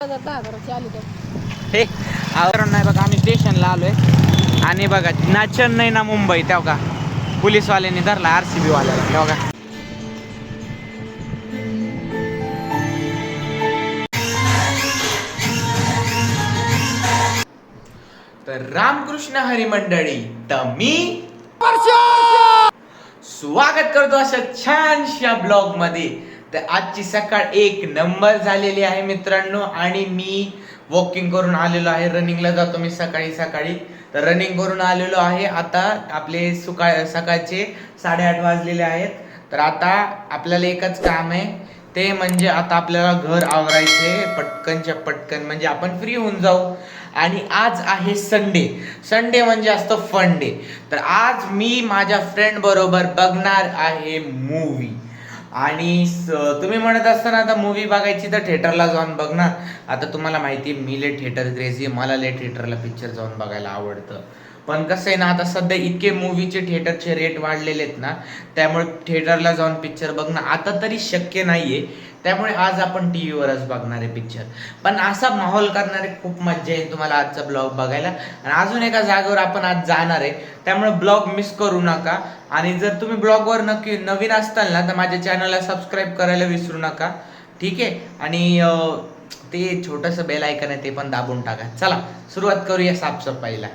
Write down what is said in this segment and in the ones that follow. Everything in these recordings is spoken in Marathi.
हे आवरण नाही बघा, आम्ही स्टेशनला आलोय आणि बघा ना चेन्नई ना मुंबई तेव्हा का पोलीसवाल्यांनी धरला RCB वाल्याला तेव्हा का. तर रामकृष्ण हरी मंडळी, तर मी स्वागत करतो अशा छानशा ब्लॉग मध्ये. तर आजची सकाळ एक नंबर झालेली आहे मित्रांनो, आणि मी वॉकिंग करून आलेलो आहे. रनिंगला जातो मी सकाळी सकाळी. तर रनिंग करून आलेलो आहे. आता आपले सकाळचे 8:30 वाजलेले आहेत. तर आता आपल्याला एकच काम आहे, ते म्हणजे आता आपल्याला घर आवरायचे पटकनच्या पटकन, म्हणजे आपण फ्री होऊन जाऊ. आणि आज आहे संडे म्हणजे असतं फन डे. तर आज मी माझ्या फ्रेंड बरोबर बघणार आहे मूवी. आणि तुम्ही म्हणत असताना आता मूवी बघायची तर थिएटरला जाऊन बघणार. आता तुम्हाला माहिती आहे मी लय थिएटर क्रेझी, मला लय थिएटरला पिक्चर जाऊन बघायला आवडतं. पण कसं आहे ना, आता सध्या इतके मूवीचे थिएटरचे रेट वाढलेले आहेत ना, त्यामुळे थिएटरला जाऊन पिक्चर बघणं आता तरी शक्य नाहीये. त्यामुळे आज आपण टीव्हीवरच बघणार आहे पिक्चर. पण असा माहोल करणारे खूप मजा येईल तुम्हाला आजचा ब्लॉग बघायला. आणि अजून एका जागेवर आपण आज जाणार आहे, त्यामुळे ब्लॉग मिस करू नका. आणि जर तुम्ही ब्लॉगवर नक्की नवीन असताल ना, तर माझ्या चॅनलला सबस्क्राईब करायला विसरू नका, ठीक आहे. आणि ते छोटंसं बेल आयकन आहे ते पण दाबून टाका. चला सुरुवात करूया साफसफाईला.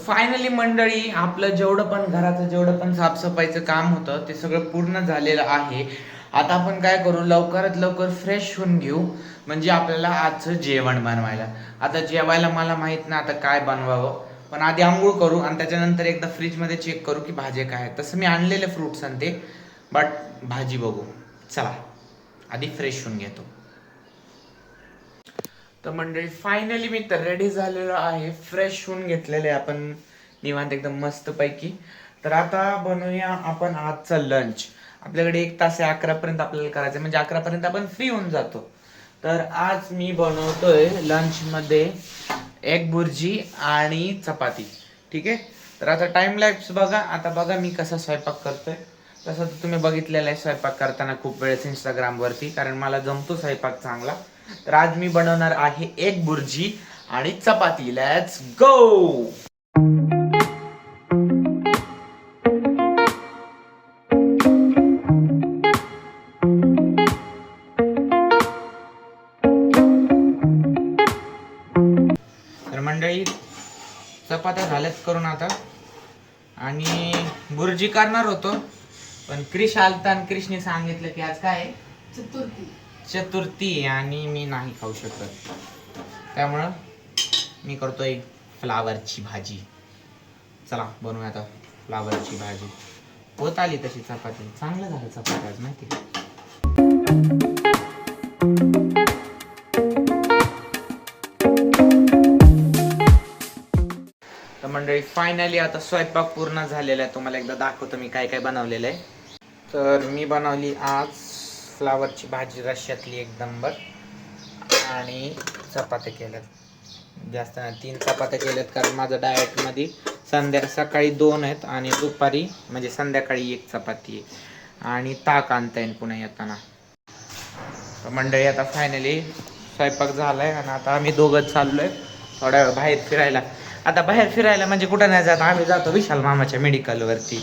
फायनली मंडळी, आपलं जेवढं पण साफसफाईचं काम होतं ते सगळं पूर्ण झालेलं आहे. आता आपण काय करू, लवकरात लवकर फ्रेश होऊन घेऊ, म्हणजे आपल्याला आजचं जेवण बनवायला. आता जेवायला मला माहित नाही आता काय बनवावं, पण आधी आंघोळ करू आणि त्याच्यानंतर एकदा फ्रीजमध्ये चेक करू की भाज्या काय आहेत. तसं मी आणलेले फ्रुट्स आणि ते, बट भाजी बघू. चला आधी फ्रेश होऊन घेतो. तर मंडळी फायनली मी तर रेडी झालेलो आहे, फ्रेश होऊन घेतलेले आपण निवांत एकदम मस्त पैकी. तर आता बनवूया आपण आजचा लंच. आपल्याकडे 1 तास आहे, 11 पर्यंत आपल्याला करायचं, म्हणजे 11 पर्यंत आपण फ्री होऊन जातो. तर आज मी बनवतोय लंच मध्ये एग भुर्जी आणि चपाती, ठीक आहे. तर आता टाइम लॅप्स बघा. आता बघा मी कसा स्वयंपाक करतोय. तसं तर तुम्ही बघितलेलं आहे स्वयंपाक करताना खूप वेळेस इंस्टाग्रामवरती, कारण मला जमतो स्वयंपाक चांगला. तर आज मी बनवणार आहे एग भुर्जी आणि चपाती. Let's go. तर मंडळी चपात्या झाल्याच करून आता, आणि भुर्जी करणार होतो पण क्रिश आलता आणि क्रिशने सांगितलं की आज काय चतुर्थी आणि मी नाही खाऊ शकत, त्यामुळं मी करतोय फ्लावरची भाजी. चला बनवूया आता फ्लावरची भाजी. होत आली तशी चपाती, चांगलं झालं चपाती आज माहिती. तर मंडळी फायनली आता स्वयंपाक पूर्ण झालेला आहे. तुम्हाला एकदा दाखवतो मी काय काय बनवलेलं आहे. तर मी बनवली आज फ्लावरची भाजी रश्श्यातली एक नंबर, आणि चपात्या केल्यात. जास्त नाही 3 चपात्या केल्यात, कारण माझं डाएटमध्ये सकाळी 2 आहेत आणि दुपारी म्हणजे संध्याकाळी 1 चपाती आहे. आणि ताक आणता येईल पुन्हा येताना. तर मंडळी आता फायनली स्वयंपाक झालाय आणि आता आम्ही दोघंच चाललोय थोड्या वेळ बाहेर फिरायला. आता बाहेर फिरायला म्हणजे कुठं नाही जात, आम्ही जातो विशाल मामाच्या मेडिकलवरती.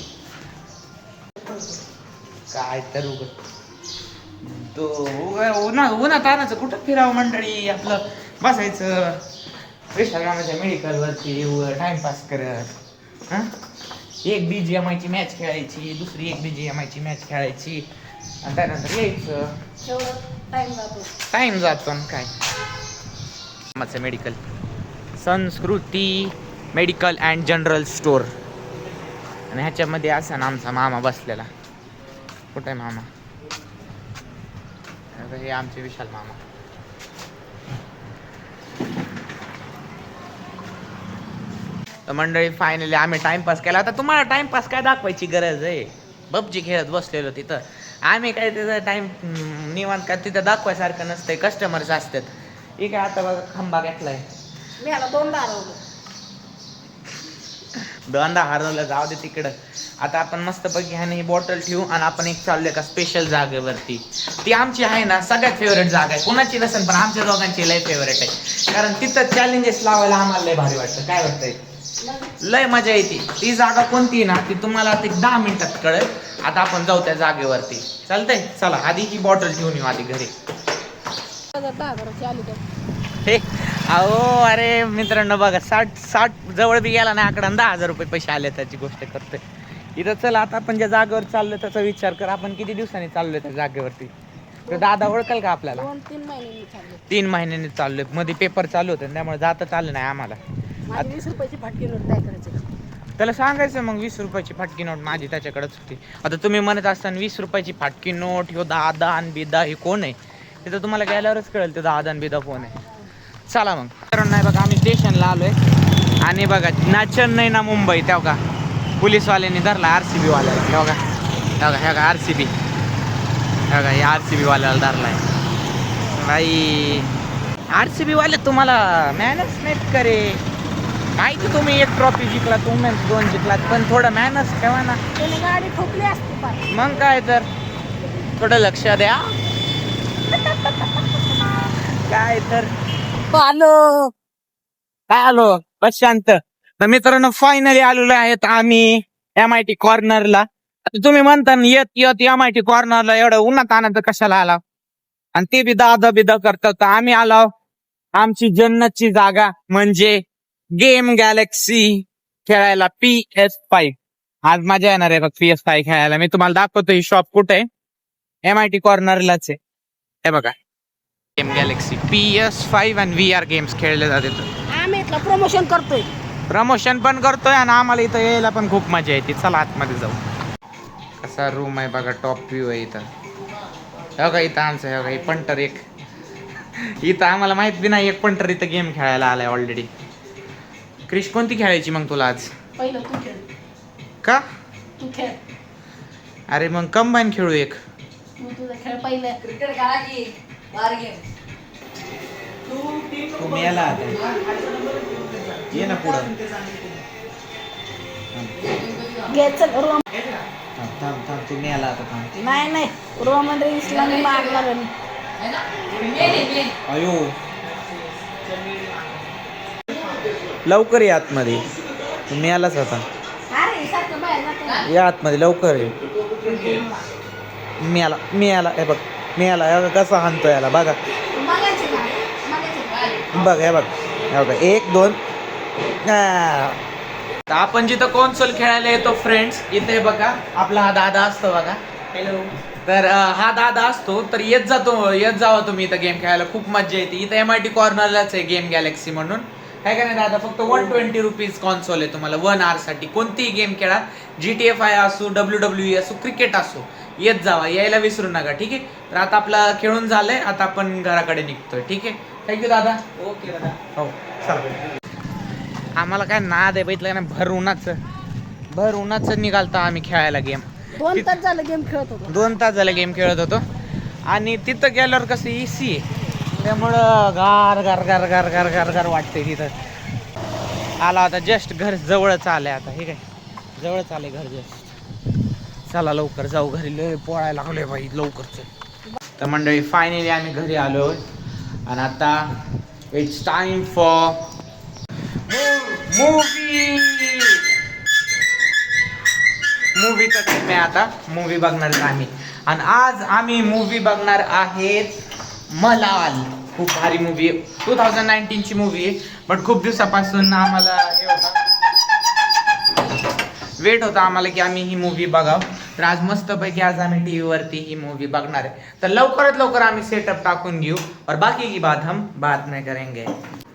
काय तर उन्हात आणायचं कुठं फिरावं मंडळी, आपलं बसायचं विशाल मामाच्या मेडिकलवरती टाइमपास करत. एक BGMI ची मॅच खेळायची, दुसरी एक BGMI ची मॅच खेळायची, आणि त्यानंतर यायचं. टाइम जातो काय. मामाचं मेडिकल, संस्कृती मेडिकल अँड जनरल स्टोअर. आणि ह्याच्यामध्ये असा ना आमचा मामा बसलेला. कुठे आहे मामा? हे आमचे विशाल मामा. तर मंडळी फायनली आम्ही टाइमपास केला. आता तुम्हाला टाइमपास काय दाखवायची गरज आहे? पबजी खेळत बसलेलो तिथं. आम्ही काय त्याचा टाइम निवांत काय तिथं दाखवायसारखं नसतंय, कस्टमर्स असतात. ठीक आहे, आता बघा खंबा घेतलाय. मी ह्याला दोनदा हरवलं. दोनदा हरवलं, जाऊ दे तिकडं. आता आपण मस्त पैकी ह्याने ही बॉटल ठेवू आणि आपण एक चाललोय का स्पेशल जागेवरती. ती आमची आहे ना सगळ्यात फेवरेट जागा आहे. कोणाची नसेल पण आमच्या दोघांची लय फेवरेट आहे. कारण तिथं चॅलेंजेस लावायला आम्हाला लय भारी वाटतं. काय वाटतंय? लय मजा येते. ती जागा कोणती ना ती तुम्हाला आता 10 मिनिटात कळेल. आता आपण जाऊ त्या जागेवरती. चालतंय, चला आधी ही बॉटल ठेवून येऊ आधी घरी. 10,000ची आली तर हे अहो अरे मित्रांनो बघा 60 जवळ बी गेला नाही आकडा 10,000 रुपये पैसे आले त्याची गोष्ट करतोय इथं. चला आता आपण ज्या जागेवर चाललोय त्याचा विचार कर. आपण किती दिवसांनी चाललोय त्या जागेवरती? तर दादा ओळखल का आपल्याला? 2-3 महिन्यांनी चालले. 3 महिन्यांनी चाललोय. मध्ये पेपर चालू होते त्यामुळे जाता चाललं नाही आम्हाला. माझी 20 रुपयाची फाटकी नोट काय करायचं? त्याला सांगायचं मग 20 रुपयाची फाटकी नोट माझी त्याच्याकडेच होती. आता तुम्ही म्हणत असताना 20 रुपयाची फाटकी नोट ह्यो दादा आणि बिदा हे कोण आहे? तिथं तुम्हाला गेल्यावरच कळेल ते दादा आणि बिदा कोण आहे. चला मग. कारण नाही बघा आम्ही स्टेशनला आलोय आणि बघा ना चेन्नई ना मुंबई तेव्हा का पोलीसवाल्यांनी धरला RCB वाल्याला. बघा बघा RCB बघा हे RCB वाल्याला धरलाय. बाई RCB वाले तुम्हाला मॅनर्स नाहीत करे. माहिती तुम्ही 1 ट्रॉफी जिंकलात, वुमेन्स 2 जिंकलात, पण थोडं मॅनर्स ठेवा ना. त्याने गाडी ठोकली असते पार. मग काय तर थोडं लक्ष द्या. काय तर आलो काय आलो बस शांत. तर मित्रांनो फायनली आलेलो आहेत आम्ही MIT कॉर्नरला. आता तुम्ही म्हणता ना येत MIT कॉर्नरला एवढं उन्हात आणायचं कशाला आला? आणि ते बी दादा बिदा करतात. तर आम्ही आलो आमची जन्नतची जागा म्हणजे गेम गॅलेक्सी खेळायला PS5. आज मजा येणार आहे बघ PS5 खेळायला. मी तुम्हाला दाखवतो ही शॉप कुठे आहे. MIT कॉर्नरलाच आहे. हे बघा गेम गॅलेक्सी PS5 आणि VR गेम्स खेळले जाते. आम्ही इथलं प्रमोशन करतोय. प्रमोशन पण करतोय आणि आम्हाला इथं यायला पण खूप मजा येते. चला आतमध्ये जाऊ. कसा रूम आहे बघा, टॉप व्ह्यू आहे इथं. हे बघा इथं आमचं हे बघा हे पंटर एक इथं आम्हाला माहित बी नाही एक पंटर इथं गेम खेळायला आलाय ऑलरेडी. क्रिश कोणती खेळायची मग तुला आज? पहिलं तू खेळ. का? तू खेळ. अरे मग कंबाईन खेळू एक. तू तुझा खेळ पहिलं. क्रिकेट खेळा की बार गेम. तुम्ही याला ये ना पुढं. घे चल रोम. थांब तुम्ही याला आता थांब. नाही रोमन रेन्सला मी मारणार आहे. अयो लवकर या आतमध्ये. तुम्ही यालाच आता अरे सारखं बाहेर जाते. या आतमध्ये लवकर ये. मी याला हे बघ मी याला कसा हाणतो याला बघा. बघ हे बघ 1 2. आपण जिथं कॉन्सोल खेळायला येतो फ्रेंड्स इथे बघा आपला हा दादा असतो बघा. हॅलो. तर हा दादा असतो तर येत जावा तुम्ही इथं गेम खेळायला. खूप मजा येते. इथं MIT कॉर्नरलाच आहे गेम गॅलेक्सी म्हणून. आहे का नाही दादा? फक्त 120 रुपीज कॉन्सोल आहे तुम्हाला 1 आवर साठी. कोणतीही गेम खेळा. GTA 5 असो, WWE असो, क्रिकेट असो, येत जावा. यायला विसरू नका. ठीक आहे. तर आता आपला खेळून झालंय. आता आपण घराकडे निघतोय. ठीक आहे. थँक्यू दादा. ओके दादा. हो चला. आम्हाला काय नाद आहे बघितलं ना भर उन्हाचं निघालतो आम्ही खेळायला गेम. 2 तास झालं गेम खेळत होतो. 2 तास झाले गेम खेळत होतो. आणि तिथं गेल्यावर कसं AC आहे त्यामुळं गार गार गार गार गार गार गार वाटते तिथं. आला आता जस्ट घर जवळच आलंय आता. हे काय जवळच आलंय घर जस्ट. चला लवकर जाऊ घरी. लय पोळायला लागलोय बाई लवकरच. तर मंडळी फायनली आम्ही घरी आलो आणि आता इट्स टाइम फॉर मूवीचा टाइम आहे. आता मूवी बघणार आम्ही आणि आज आम्ही मूवी बघणार आहेत मलाल. खूप भारी मूवी आहे. 2019ची मूवी आहे. बट खूप दिवसापासून आम्हाला वेट होता आम्हाला की आम्ही ही मूवी बघाव. तर आज मस्तपैकी आज आम्ही TV वरती ही मूवी बघणार आहे. तर लवकरात लवकर आम्ही सेटअप टाकून घेऊ और बाकी की बात हम बाद में करेंगे.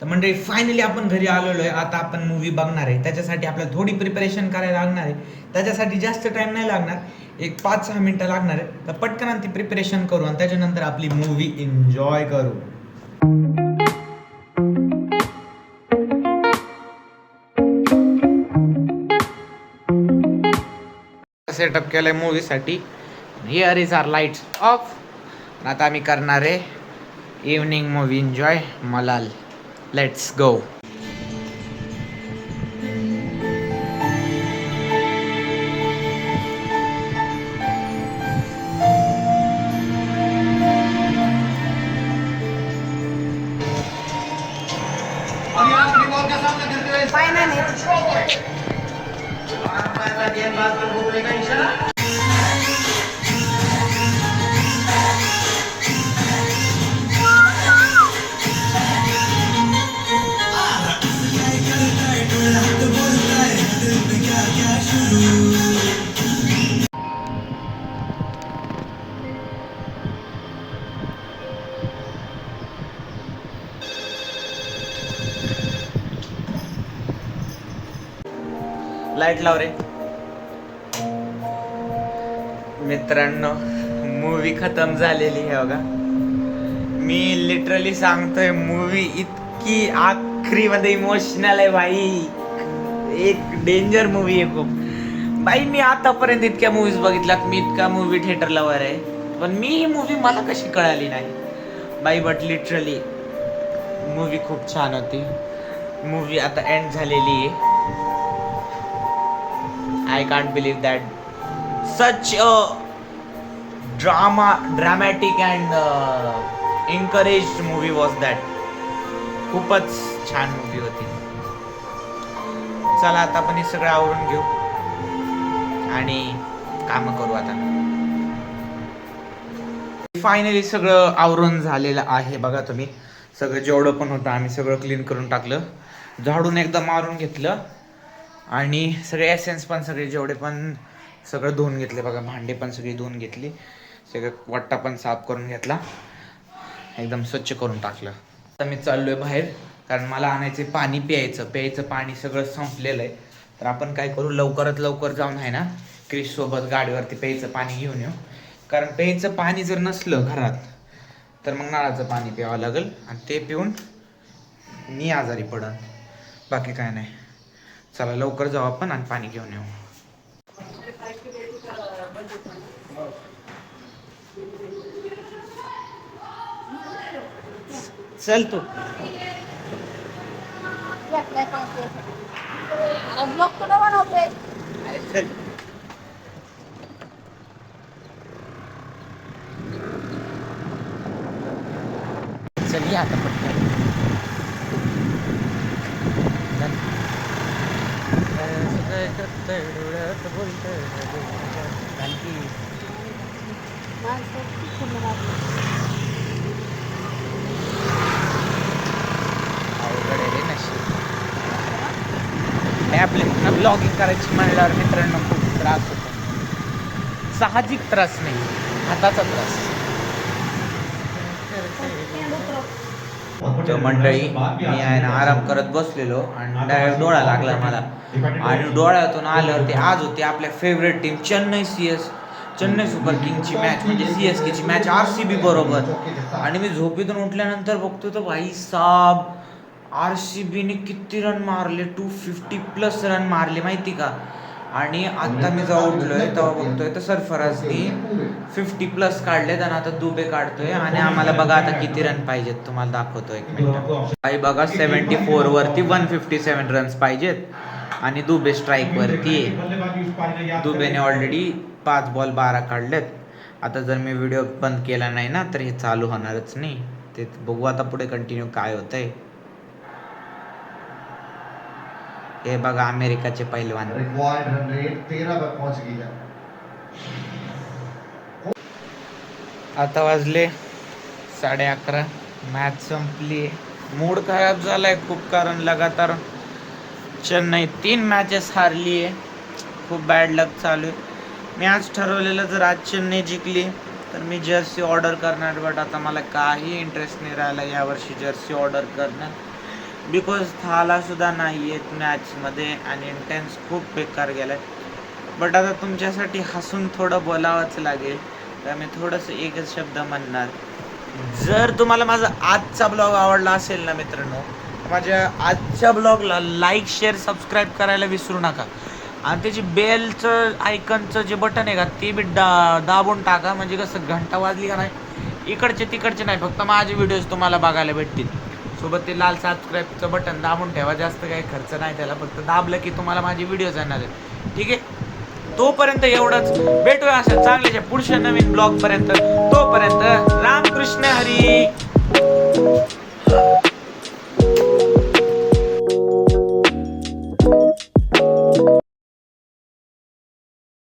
तर म्हणजे फायनली आपण घरी आलेलो आहे. आता आपण मूवी बघणार आहे. त्याच्यासाठी आपल्याला थोडी प्रिपरेशन करायला लागणार आहे. त्याच्यासाठी जास्त टाइम नाही लागणार. एक 5-6 मिनिटं लागणार आहे. तर पटकन ती प्रिपरेशन करू आणि त्याच्यानंतर आपली मूवी एन्जॉय करू. सेटअप केलाय मूवीसाठी. Here is our lights off. आता आम्ही करणार आहे इव्हनिंग मूवी एन्जॉय मलाल. Let's go. लाईट लाव रे. मित्रांनो मूवी खतम झालेली आहे बघा. मी लिटरली सांगतोय मूवी इतकी आखरी मध्ये इमोशनल आहे भाई. एक डेंजर मूवी आहे खूप भाई. मी आतापर्यंत इतक्या मूवीज बघितल्यात. मी इतका मूवी थिएटर लवर आहे. पण मी ही मूवी मला कशी कळाली नाही बाई. बट लिटरली मूवी खूप छान होती. मूवी आता एंड झालेली आहे. I can't believe that such a dramatic and encouraged movie was that. खूपच छान मूवी होती. चला आता आपण हे सगळं आवरून घेऊ आणि काम करू. आता फायनली सगळं आवरून झालेलं आहे बघा तुम्ही. सगळं जेवढं पण होतं आम्ही सगळं क्लीन करून टाकलं. झाडून एकदा मारून घेतलं आणि सगळे एसेन्स पण सगळे जेवढे पण सगळं धुवून घेतले बघा. भांडे पण सगळी धुवून घेतली. सगळं वट्टा पण साफ करून घेतला. एकदम स्वच्छ करून टाकलं. आता मी चाललोय बाहेर कारण मला आणायचे पाणी प्यायचं पाणी सगळं संपलेलं आहे. तर आपण काय करू लवकरात लवकर जाऊन आहे ना क्रिश सोबत गाडीवरती प्यायचं पाणी घेऊन येऊ. कारण प्यायचं पाणी जर नसलं घरात तर मग नळाचं पाणी प्यावं लागेल आणि ते पिऊन मी आजारी पडन. बाकी काय नाही. चला लवकर जाऊ आपण आणि पाणी घेऊन येऊ. चल तू. चल चल या आता पटकन. आपल्या ब्लॉगिंग करायची म्हणल्यावर मित्रांनो खूप त्रास होतो. साहजिक त्रास नाही, हाताचा त्रास. तर मंडळी मी आहे ना आराम करत बसलेलो आणि डायरेक्ट डोळा लागला मला. आणि डोळ्यातून आल्यावर ते आज होते आपल्या फेवरेट टीम चेन्नई सुपर किंगची मॅच म्हणजे CSK ची मॅच RCB बरोबर. आणि मी झोपेतून उठल्यानंतर बघतो तर भाई साब RCB ने किती रन मारले. 250+ रन मारले माहिती का. आणि आता मी जेव्हा उठलोय तेव्हा बघतोय तर सरफराजनी 50+ काढलेत आणि आता दुबे काढतोय. आणि आम्हाला बघा आता किती रन पाहिजेत तुम्हाला दाखवतो एक मिनिट. भाई बघा 74 वरती 157 रन्स पाहिजेत आणि दुबे स्ट्राईक वरती आहे. दुबेने ऑलरेडी 5 बॉल 12 काढलेत. आता जर मी व्हिडिओ बंद केला नाही ना तर हे चालू होणारच नाही. ते बघू आता पुढे कंटिन्यू काय होतंय. हे बघा अमेरिकाचे पैलवान. आता वाजले 11:30. मॅच संपली. मूड खराब झालाय खूप कारण लगातार चेन्नई 3 मॅचेस हारली आहे. खूप बॅड लक चालू आहे. मी आज ठरवलेलं जर आज चेन्नई जिंकली तर मी जर्सी ऑर्डर करणार. बट आता मला काही इंटरेस्ट नाही राहिला यावर्षी जर्सी ऑर्डर करण्यात. बिकॉज थाला सुद्धा नाही आहेत मॅचमध्ये आणि इंटेन्स खूप बेकार गेला आहे. बट आता तुमच्यासाठी हसून थोडं बोलावंच लागेल तर मी थोडंसं एकच शब्द म्हणणार. जर तुम्हाला माझा आजचा ब्लॉग आवडला असेल ना मित्रांनो, माझ्या आजच्या ब्लॉगला लाईक शेअर सबस्क्राईब करायला विसरू नका. आणि त्याची बेलचं आयकनचं जे बटन आहे का ते बी दाबून टाका, म्हणजे कसं घंटा वाजली का नाही इकडचे तिकडचे नाही, फक्त माझे व्हिडिओज तुम्हाला बघायला भेटतील. सोबत ते लाल सबस्क्राईबचं बटन दाबून ठेवा, जास्त काही खर्च नाही त्याला, फक्त दाबलं की तुम्हाला माझे व्हिडिओज येणार आहेत. ठीक आहे, तोपर्यंत एवढंच. भेटूया अशा चांगल्याच्या पुढच्या नवीन ब्लॉग पर्यंत. तोपर्यंत रामकृष्ण हरी.